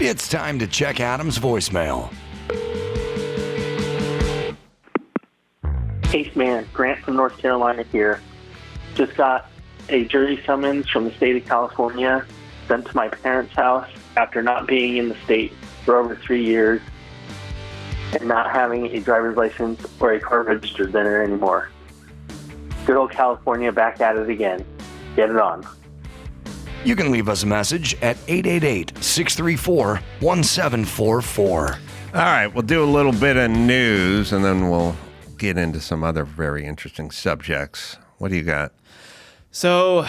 It's time to check Adam's voicemail. Case man, Grant from North Carolina here. Just got a jury summons from the state of California sent to my parents' house after not being in the state for over 3 years and not having a driver's license or a car registered there anymore. Good old California back at it again. Get it on. You can leave us a message at 888-634-1744. All right, we'll do a little bit of news, and then we'll get into some other very interesting subjects. What do you got? So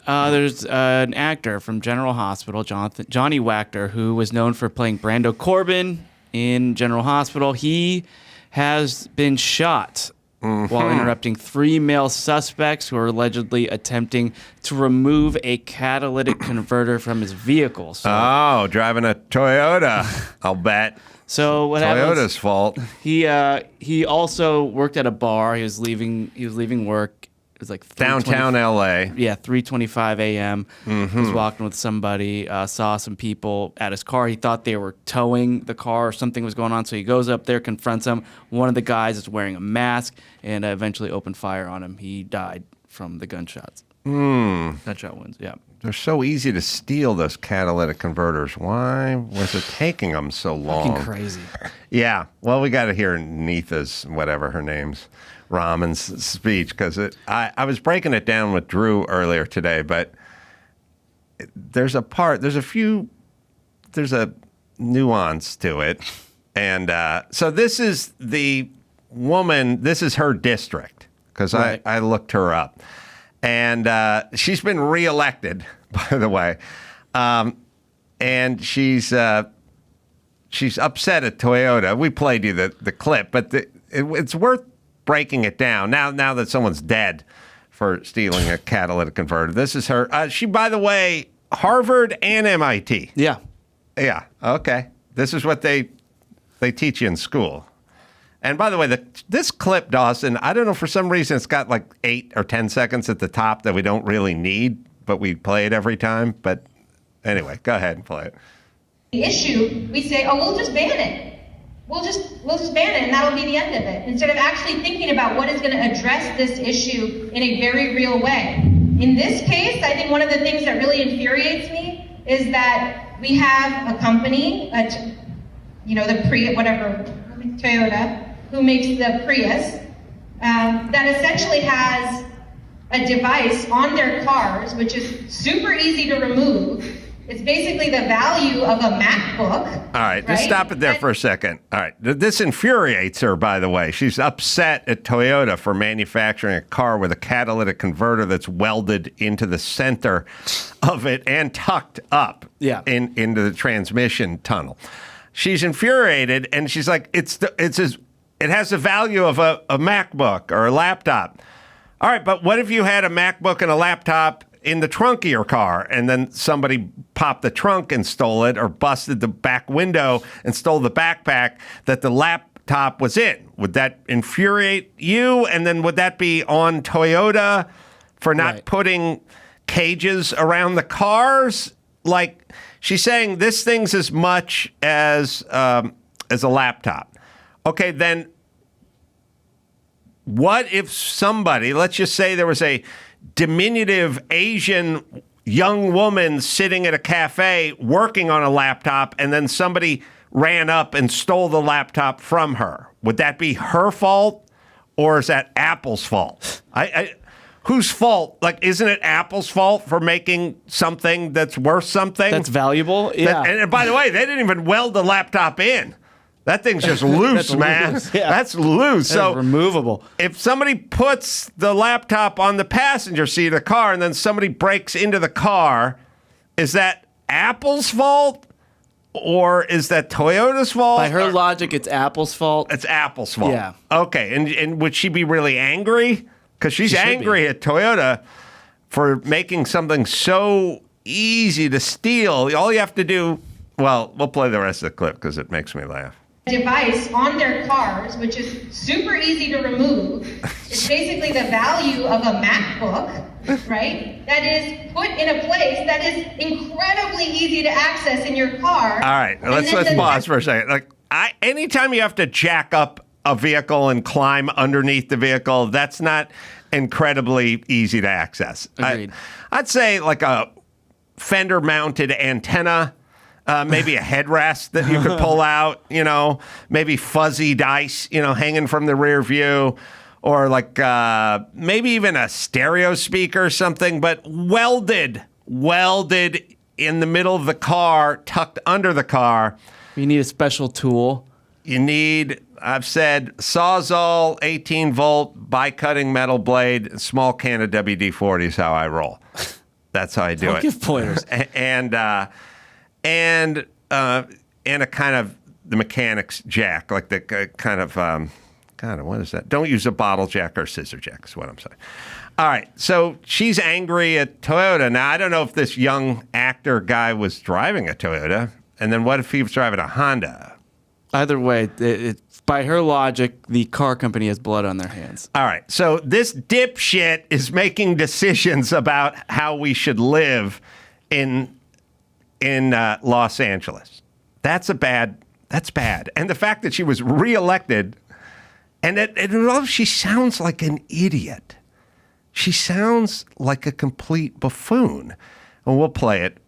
there's an actor from General Hospital, Johnny Wactor, who was known for playing Brando Corbin in General Hospital. He has been shot while interrupting 3 male suspects who are allegedly attempting to remove a catalytic converter from his vehicle. So, driving a Toyota, I'll bet. So what happened? Toyota's fault. He also worked at a bar. He was leaving work. It was like downtown LA. Yeah, 3:25 a.m. He was walking with somebody, saw some people at his car. He thought they were towing the car or something was going on. So he goes up there, confronts them. One of the guys is wearing a mask and eventually opened fire on him. He died from the gunshots. Gunshot wounds, yeah. They're so easy to steal, those catalytic converters. Why was it taking them so long? Fucking crazy. Yeah. Well, we got to hear Nithya's, whatever her name's, Raman's speech, because I was breaking it down with Drew earlier today, but there's a nuance to it. And so this is the woman, this is her district, because right. I looked her up. And she's been reelected, by the way. And she's upset at Toyota. We played you the clip, but it's worth breaking it down now that someone's dead for stealing a catalytic converter. This is her. She, by the way, Harvard and MIT. Yeah. Yeah. Okay. This is what they teach you in school. And by the way, this clip, Dawson, I don't know, for some reason it's got like 8 or 10 seconds at the top that we don't really need, but we play it every time. But anyway, go ahead and play it. The issue, we say, we'll just ban it. We'll just ban it, and that'll be the end of it. Instead of actually thinking about what is going to address this issue in a very real way. In this case, I think one of the things that really infuriates me is that we have a company, Toyota, who makes the Prius, that essentially has a device on their cars, which is super easy to remove. It's basically the value of a MacBook. All right, just stop it there for a second. All right, this infuriates her, by the way. She's upset at Toyota for manufacturing a car with a catalytic converter that's welded into the center of it and tucked up into the transmission tunnel. She's infuriated, and she's like, it has the value of a MacBook or a laptop. All right, but what if you had a MacBook and a laptop in the trunk of your car, and then somebody popped the trunk and stole it, or busted the back window and stole the backpack that the laptop was in? Would that infuriate you? And then would that be on Toyota for not putting cages around the cars? Like, she's saying this thing's as much as a laptop. Okay, then what if somebody, let's just say there was a diminutive Asian young woman sitting at a cafe working on a laptop, and then somebody ran up and stole the laptop from her? Would that be her fault, or is that Apple's fault? Whose fault? Like, isn't it Apple's fault for making something that's worth something? That's valuable? Yeah. And by the way, they didn't even weld the laptop in. That thing's just loose, man. Loose, yeah. That's loose. That's removable. If somebody puts the laptop on the passenger seat of the car and then somebody breaks into the car, is that Apple's fault? Or is that Toyota's fault? By her logic, it's Apple's fault. It's Apple's fault. Yeah. Okay. And would she be really angry? Because she's angry at Toyota for making something so easy to steal. All you have to do, well, we'll play the rest of the clip because it makes me laugh. Device on their cars, which is super easy to remove. It's basically the value of a MacBook, right? That is put in a place that is incredibly easy to access in your car. All right, let's pause for a second. Like, anytime you have to jack up a vehicle and climb underneath the vehicle, that's not incredibly easy to access. Agreed. I'd say like a fender-mounted antenna, maybe a headrest that you could pull out, maybe fuzzy dice, hanging from the rear view, or like maybe even a stereo speaker or something, but welded in the middle of the car, tucked under the car. You need a special tool. You need, I've said, Sawzall, 18-volt, by-cutting metal blade, small can of WD-40 is how I roll. That's how I do it. Give pointers. And a kind of the mechanic's jack, like the kind of, what is that? Don't use a bottle jack or scissor jack is what I'm saying. All right, so she's angry at Toyota. Now, I don't know if this young actor guy was driving a Toyota, and then what if he was driving a Honda? Either way, by her logic, the car company has blood on their hands. All right, so this dipshit is making decisions about how we should live in Los Angeles. That's bad. And the fact that she was reelected, and she sounds like an idiot. She sounds like a complete buffoon. And we'll play it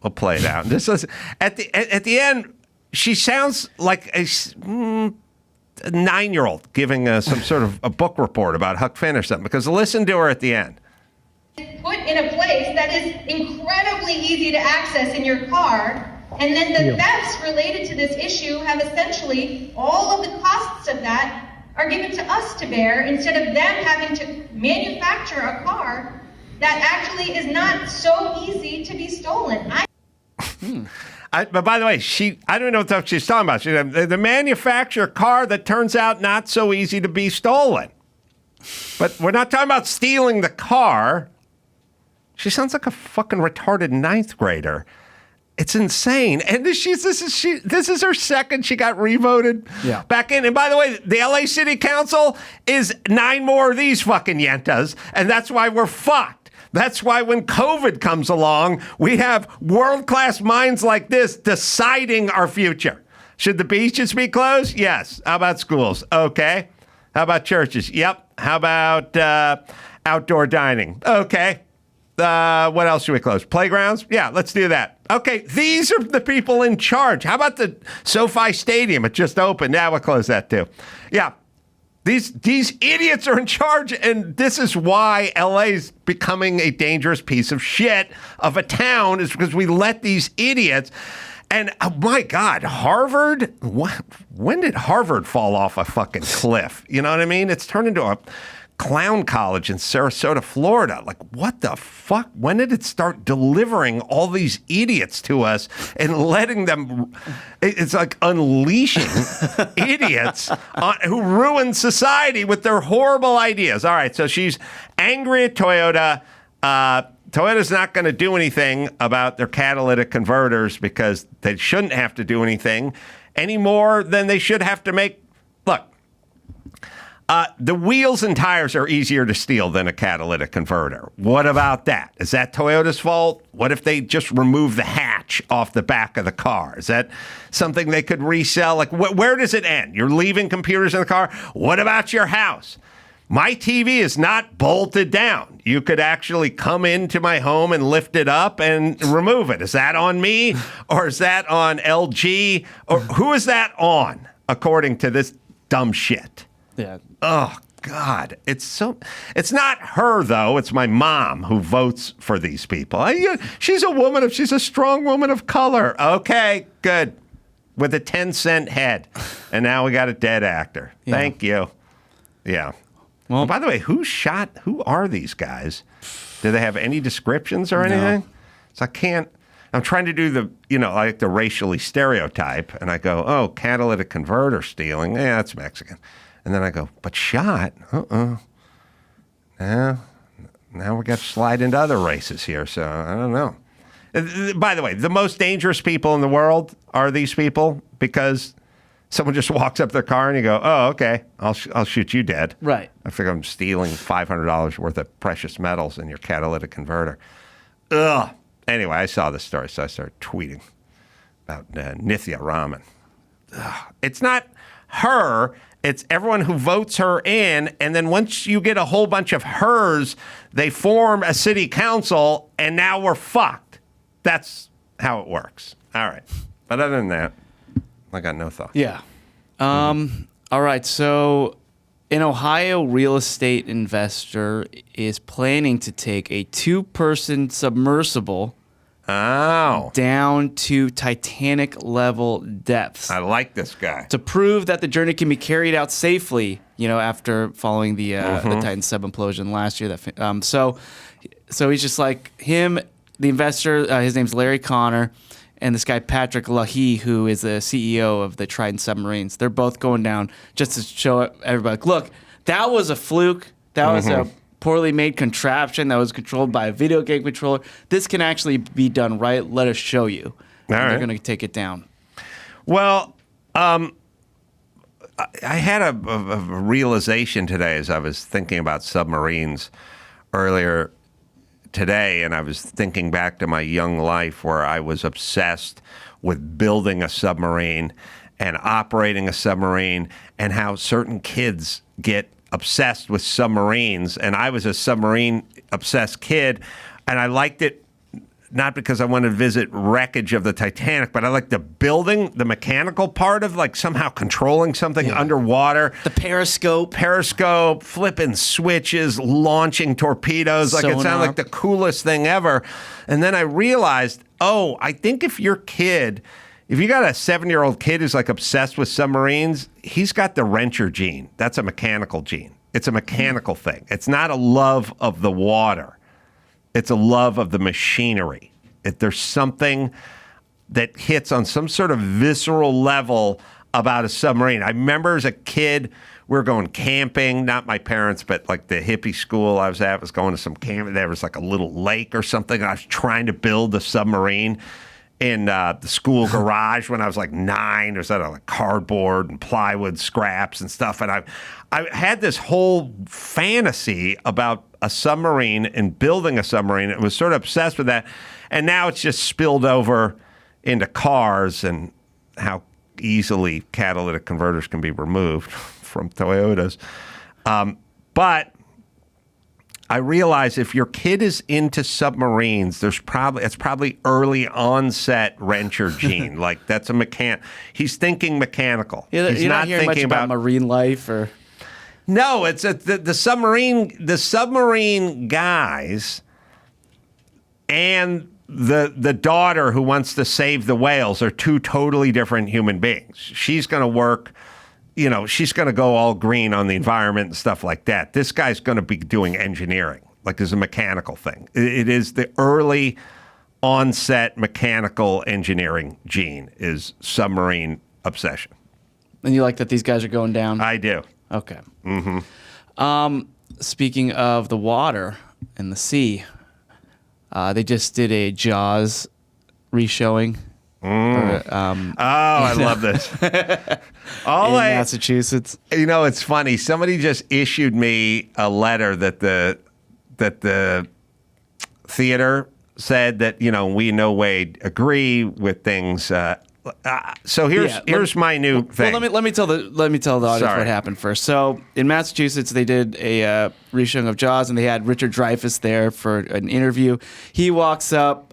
out. This is at the end. She sounds like a 9-year-old giving some sort of a book report about Huck Finn or something, because listen to her at the end. Put in a place that is incredibly easy to access in your car, and then the thefts related to this issue have essentially all of the costs of that are given to us to bear, instead of them having to manufacture a car that actually is not so easy to be stolen. But by the way, I don't know what she's talking about. The manufacturer car that turns out not so easy to be stolen. But we're not talking about stealing the car. She sounds like a fucking retarded 9th grader. It's insane. And this is her second. She got revoted back in. And by the way, the LA City Council is 9 more of these fucking yentas. And that's why we're fucked. That's why when COVID comes along, we have world-class minds like this deciding our future. Should the beaches be closed? Yes. How about schools? Okay. How about churches? Yep. How about outdoor dining? Okay. What else should we close? Playgrounds? Yeah, let's do that. Okay, these are the people in charge. How about the SoFi Stadium? It just opened. Now we'll close that too. Yeah. These idiots are in charge, and this is why LA's becoming a dangerous piece of shit of a town, is because we let these idiots. And oh my God, Harvard? When did Harvard fall off a fucking cliff? You know what I mean? It's turned into a clown college in Sarasota, Florida. Like, what the fuck? When did it start delivering all these idiots to us and letting them? It's like unleashing idiots who ruin society with their horrible ideas. All right, so she's angry at Toyota. Toyota's not going to do anything about their catalytic converters because they shouldn't have to do anything any more than they should have to make. Look. The wheels and tires are easier to steal than a catalytic converter. What about that? Is that Toyota's fault? What if they just remove the hatch off the back of the car? Is that something they could resell? Like, where does it end? You're leaving computers in the car? What about your house? My TV is not bolted down. You could actually come into my home and lift it up and remove it. Is that on me? Or is that on LG? Or who is that on, according to this dumb shit? Yeah. Oh, God. It's not her, though. It's my mom who votes for these people. She's a strong woman of color. Okay, good. With a 10-cent head. And now we got a dead actor. Yeah. Thank you. Yeah. Well, by the way, who are these guys? Do they have any descriptions or anything? No. So I'm trying to do the racially stereotype, and I go, oh, catalytic converter stealing. Yeah, that's Mexican. And then I go, but shot? Now we got to slide into other races here, so I don't know. By the way, the most dangerous people in the world are these people, because Someone just walks up their car and you go, oh, okay, I'll shoot you dead. Right. I think I'm stealing $500 worth of precious metals in your catalytic converter. Ugh. Anyway, I saw this story, so I started tweeting about Nithya Raman. Ugh. It's not her. It's everyone who votes her in, and then once you get a whole bunch of hers, they form a city council, and now we're fucked. That's how it works. All right. But other than that, I got no thoughts. Yeah. All right. So, an Ohio real estate investor is planning to take a 2-person submersible down to Titanic-level depths. I like this guy. To prove that the journey can be carried out safely, after following the Titan sub implosion last year. So he's just like him, the investor. His name's Larry Connor, and this guy Patrick Leahy, who is the CEO of the Trident submarines. They're both going down just to show everybody, look, that was a fluke. That was a poorly made contraption that was controlled by a video game controller. This can actually be done right. Let us show you. They're going to take it down. Well, I had a realization today as I was thinking about submarines earlier today, and I was thinking back to my young life where I was obsessed with building a submarine and operating a submarine, and how certain kids get obsessed with submarines. And I was a submarine obsessed kid, and I liked it not because I wanted to visit wreckage of the Titanic, but I liked the building, the mechanical part of like somehow controlling something underwater. The periscope, flipping switches, launching torpedoes. Like it sounded like the coolest thing ever. And then I realized, I think if you got a 7-year-old kid who's like obsessed with submarines, he's got the wrencher gene. That's a mechanical gene. It's a mechanical thing. It's not a love of the water. It's a love of the machinery. There's something that hits on some sort of visceral level about a submarine. I remember as a kid, we were going camping, not my parents, but like the hippie school I was at was going to some camping. There was like a little lake or something. And I was trying to build a submarine in the school garage when I was like 9. It was out of like cardboard and plywood scraps and stuff. And I had this whole fantasy about a submarine and building a submarine and was sort of obsessed with that. And now it's just spilled over into cars and how easily catalytic converters can be removed from Toyotas. But I realize if your kid is into submarines, it's probably early onset wrencher gene. Like that's he's thinking mechanical. He's you're not hearing much about marine life or. No, it's the submarine guys and the daughter who wants to save the whales are two totally different human beings. She's going to work, she's going to go all green on the environment and stuff like that. This guy's going to be doing engineering, like there's a mechanical thing. It is the early onset mechanical engineering gene is submarine obsession. And you like that these guys are going down? I do. Okay. Speaking of the water and the sea, they just did a Jaws reshowing. I love this. In Massachusetts. It's funny. Somebody just issued me a letter that the theater said that we in no way agree with things. So here's my new thing. Well, let me tell the audience what happened first. So in Massachusetts, they did a reshowing of Jaws, and they had Richard Dreyfuss there for an interview. He walks up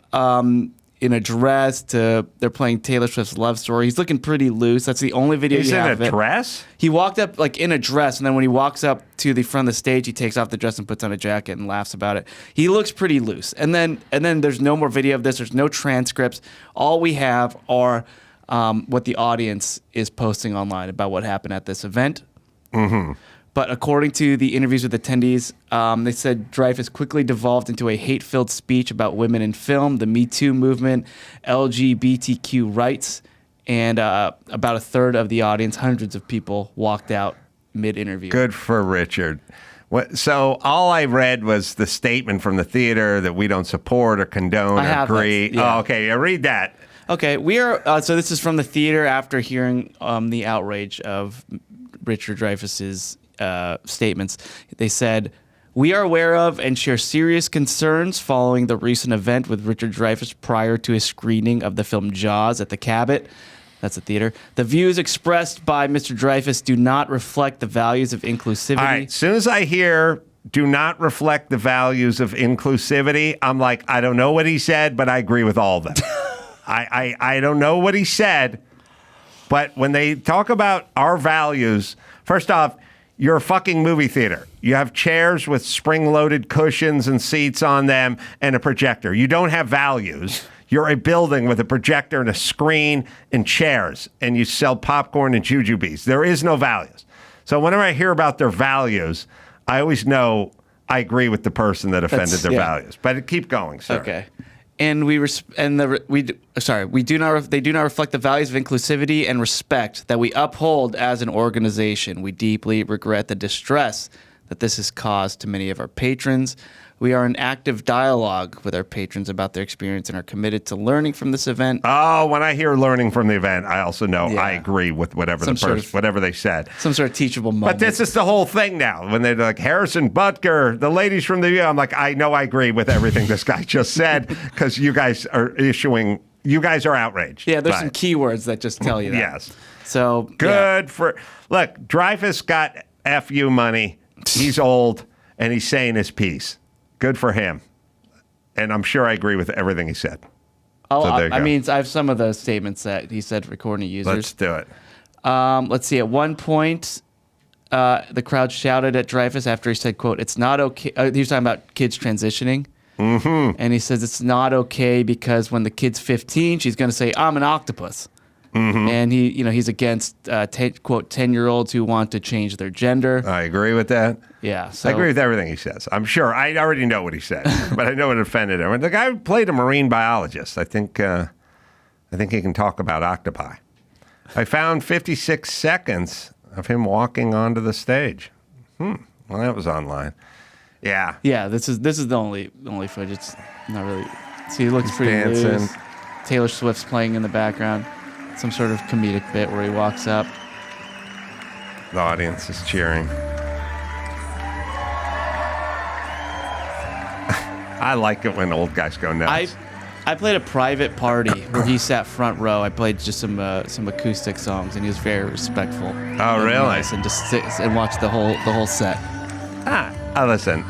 in a dress they're playing Taylor Swift's Love Story. He's looking pretty loose. That's the only video He's you have in a dress? He walked up like in a dress, and then when he walks up to the front of the stage, he takes off the dress and puts on a jacket and laughs about it. He looks pretty loose. And then there's no more video of this. There's no transcripts. All we have are what the audience is posting online about what happened at this event. Mm-hmm. But according to the interviews with attendees, they said Dreyfuss quickly devolved into a hate-filled speech about women in film, the Me Too movement, LGBTQ rights, and about a third of the audience, hundreds of people, walked out mid-interview. Good for Richard. So all I read was the statement from the theater that we don't support or condone or agree. Yeah. Oh, okay. Read that. Okay, we are. So this is from the theater after hearing the outrage of Richard Dreyfuss's statements. They said, "We are aware of and share serious concerns following the recent event with Richard Dreyfuss prior to his screening of the film Jaws at the Cabot." That's the theater. "The views expressed by Mr. Dreyfuss do not reflect the values of inclusivity." All right. As soon as I hear "do not reflect the values of inclusivity," I'm like, I don't know what he said, but I agree with all of them. I don't know what he said, but when they talk about our values, first off, you're a fucking movie theater. You have chairs with spring-loaded cushions and seats on them and a projector. You don't have values. You're a building with a projector and a screen and chairs, and you sell popcorn and jujubes. There is no values. So whenever I hear about their values, I always know I agree with the person that offended their values. But keep going, sir. Okay. And they do not reflect the values of inclusivity and respect that we uphold as an organization. We deeply regret the distress that this has caused to many of our patrons. We are in active dialogue with our patrons about their experience and are committed to learning from this event. Oh, when I hear learning from the event, I also know I agree with whatever whatever they said. Some sort of teachable moment. But this is the whole thing now. When they're like, Harrison Butker, the ladies from the... I'm like, I know I agree with everything this guy just said because you guys are outraged. Yeah, there's some keywords that just tell you that. Yes. So, good for... Look, Dreyfuss got FU money. He's old, and he's saying his piece. Good for him. And I'm sure I agree with everything he said. I have some of those statements that he said for corny users. Let's do it. Let's see. At one point, the crowd shouted at Dreyfuss after he said, quote, "It's not okay." He was talking about kids transitioning. Mm-hmm. And he says, "It's not okay because when the kid's 15, she's going to say, 'I'm an octopus.'" Mm-hmm. And he's against quote 10-year-olds who want to change their gender. I agree with that. Yeah, so. I agree with everything he says. I'm sure I already know what he said, but I know it offended him. And the guy played a marine biologist. I think he can talk about octopi. I found 56 seconds of him walking onto the stage. Well, that was online. Yeah. Yeah, this is the only footage. It's not really. See, he looks pretty dancing. loose. Taylor Swift's playing in the background. Some sort of comedic bit where he walks up. The audience is cheering. I like it when old guys go nuts. I played a private party where he sat front row. I played just some acoustic songs, and he was very respectful. Oh, really? Nice, and just sit and watch the whole set. Listen.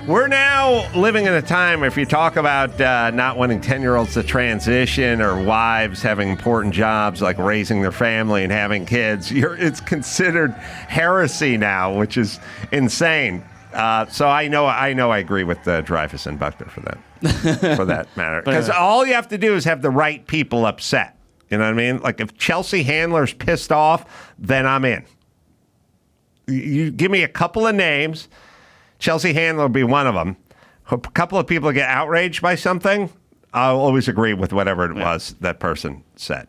We're now living in a time, if you talk about not wanting 10-year-olds to transition or wives having important jobs like raising their family and having kids, it's considered heresy now, which is insane. So I know I agree with Dreyfuss and Butker for that matter. Because all you have to do is have the right people upset. You know what I mean? Like if Chelsea Handler's pissed off, then I'm in. You give me a couple of names. Chelsea Handler will be one of them. A couple of people get outraged by something, I'll always agree with whatever it was that person said.